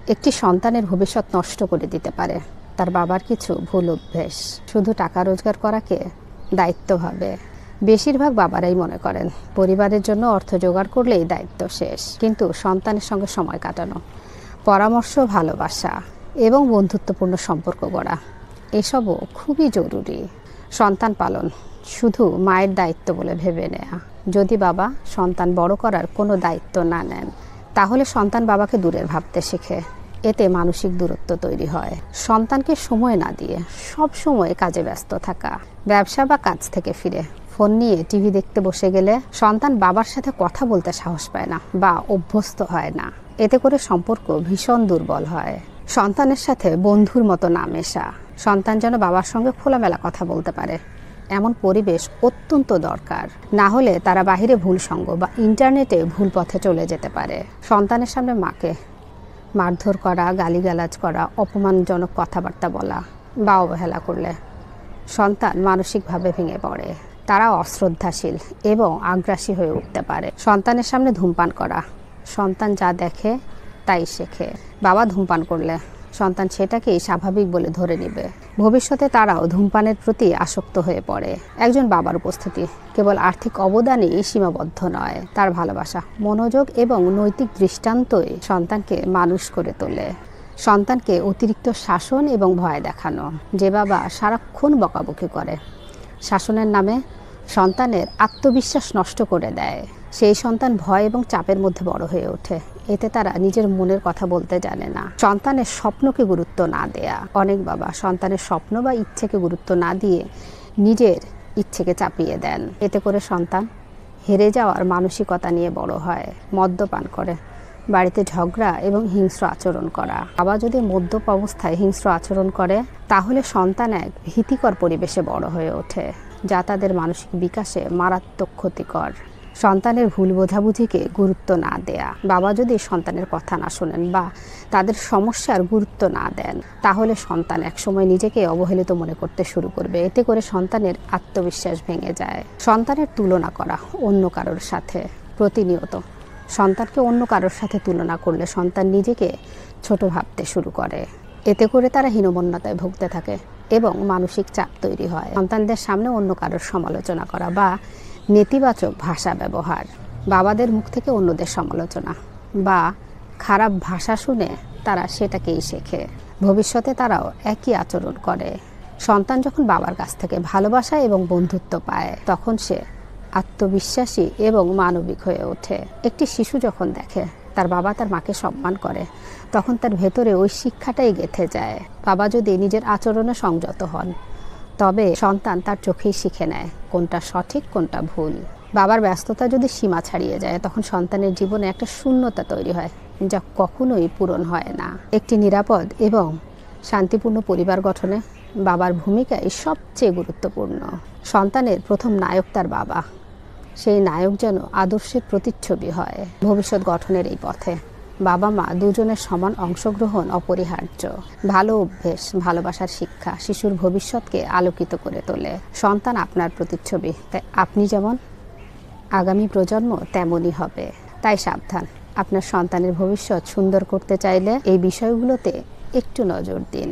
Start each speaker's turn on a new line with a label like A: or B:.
A: একটি সন্তানের ভবিষ্যৎ নষ্ট করে দিতে পারে তার বাবার কিছু ভুল অভ্যেস। শুধু টাকা রোজগার করাকে দায়িত্ব ভাবে। বেশিরভাগ বাবারাই মনে করেন পরিবারের জন্য অর্থ জোগাড় করলেই দায়িত্ব শেষ। কিন্তু সন্তানের সঙ্গে সময় কাটানো, পরামর্শ, ভালোবাসা এবং বন্ধুত্বপূর্ণ সম্পর্ক গড়া এসবও খুবই জরুরি। সন্তান পালন শুধু মায়ের দায়িত্ব বলে ভেবে নেয়া। যদি বাবা সন্তান বড় করার কোনো দায়িত্ব না নেন, তাহলে সন্তান বাবাকে দূরের ভাবতে শেখে। এতে মানসিক দূরত্ব তৈরি হয়। সন্তানকে সময় না দিয়ে সব সময় কাজে ব্যস্ত থাকা, ব্যবসা বা কাজ থেকে ফিরে ফোন নিয়ে টিভি দেখতে বসে গেলে সন্তান বাবার সাথে কথা বলতে সাহস পায় না বা অভ্যস্ত হয় না। এতে করে সম্পর্ক ভীষণ দুর্বল হয়। সন্তানের সাথে বন্ধুর মতো না মেশা। সন্তান যেন বাবার সঙ্গে খোলামেলা কথা বলতে পারে এমন পরিবেশ অত্যন্ত দরকার। না হলে তারা বাহিরে ভুল সঙ্গ বা ইন্টারনেটে ভুল পথে চলে যেতে পারে। সন্তানের সামনে মাকে মারধর করা, গালিগালাজ করা, অপমানজনক কথাবার্তা বলা বা অবহেলা করলে সন্তান মানসিকভাবে ভেঙে পড়ে। তারা অশ্রদ্ধাশীল এবং আগ্রাসী হয়ে উঠতে পারে। সন্তানের সামনে ধূমপান করা, সন্তান যা দেখে তাই শেখে। বাবা ধূমপান করলে সন্তান সেটাকেই স্বাভাবিক বলে ধরে নেবে। ভবিষ্যতে তারাও ধূমপানের প্রতি আসক্ত হয়ে পড়ে। একজন বাবার উপস্থিতি কেবল আর্থিক অবদানেই সীমাবদ্ধ নয়, তার ভালোবাসা, মনোযোগ এবং নৈতিক দৃষ্টান্তই সন্তানকে মানুষ করে তোলে। সন্তানকে অতিরিক্ত শাসন এবং ভয় দেখানো। যে বাবা সারাক্ষণ বকাবকি করে, শাসনের নামে সন্তানের আত্মবিশ্বাস নষ্ট করে দেয়, সেই সন্তান ভয় এবং চাপের মধ্যে বড় হয়ে ওঠে। এতে তারা নিজের মনের কথা বলতে জানে না। সন্তানের স্বপ্নকে গুরুত্ব না দেয়া। অনেক বাবা সন্তানের স্বপ্ন বা ইচ্ছেকে গুরুত্ব না দিয়ে নিজের ইচ্ছেকে চাপিয়ে দেন। এতে করে সন্তান হেরে যাওয়ার মানসিকতা নিয়ে বড় হয়। মদ্যপান করে, বাড়িতে ঝগড়া এবং হিংস্র আচরণ করা। বাবা যদি মদ্যপ অবস্থায় হিংস্র আচরণ করে, তাহলে সন্তান এক ভীতিকর পরিবেশে বড় হয়ে ওঠে, যা তাদের মানসিক বিকাশে মারাত্মক ক্ষতিকর। সন্তানের ভুল বোঝাবুঝিকে গুরুত্ব না দেয়া। বাবা যদি সন্তানের কথা না শোনেন বা তাদের সমস্যার গুরুত্ব না দেন, তাহলে সন্তান একসময় নিজেকে অবহেলিত মনে করতে শুরু করবে। এতে করে সন্তানের আত্মবিশ্বাস ভেঙে যায়। সন্তানের তুলনা করা অন্য কারোর সাথে প্রতিনিয়ত। সন্তানকে অন্য কারোর সাথে তুলনা করলে সন্তান নিজেকে ছোট ভাবতে শুরু করে। এতে করে তারা হীনমন্যতায় ভুগতে থাকে এবং মানসিক চাপ তৈরি হয়। সন্তানদের সামনে অন্য কারোর সমালোচনা করা বা নেতিবাচক ভাষা ব্যবহার। বাবাদের মুখ থেকে অন্যদের সমালোচনা বা খারাপ ভাষা শুনে তারা সেটাকেই শেখে। ভবিষ্যতে তারাও একই আচরণ করে। সন্তান যখন বাবার কাছ থেকে ভালোবাসা এবং বন্ধুত্ব পায়, তখন সে আত্মবিশ্বাসী এবং মানবিক হয়ে ওঠে। একটি শিশু যখন দেখে তার বাবা তার মাকে সম্মান করে, তখন তার ভেতরে ওই শিক্ষাটাই গেঁথে যায়। বাবা যদি নিজের আচরণে সংযত হন, তবে সন্তান তার চোখেই শিখে নেয় কোনটা সঠিক, কোনটা ভুল। বাবার ব্যস্ততা যদি সীমা ছাড়িয়ে যায়, তখন সন্তানের জীবনে একটা শূন্যতা তৈরি হয়, যা কখনোই পূরণ হয় না। একটি নিরাপদ এবং শান্তিপূর্ণ পরিবার গঠনে বাবার ভূমিকাই সবচেয়ে গুরুত্বপূর্ণ। সন্তানের প্রথম নায়ক তার বাবা। সেই নায়ক যেন আদর্শের প্রতিচ্ছবি হয়। ভবিষ্যৎ গঠনের এই পথে বাবা মা দুজনের সমান অংশগ্রহণ অপরিহার্য। ভালো অভ্যেস, ভালোবাসার শিক্ষা শিশুর ভবিষ্যৎকে আলোকিত করে তোলে। সন্তান আপনার প্রতিচ্ছবি, তাই আপনি যেমন আগামী প্রজন্ম তেমনই হবে। তাই সাবধান, আপনার সন্তানের ভবিষ্যৎ সুন্দর করতে চাইলে এই বিষয়গুলোতে একটু নজর দিন।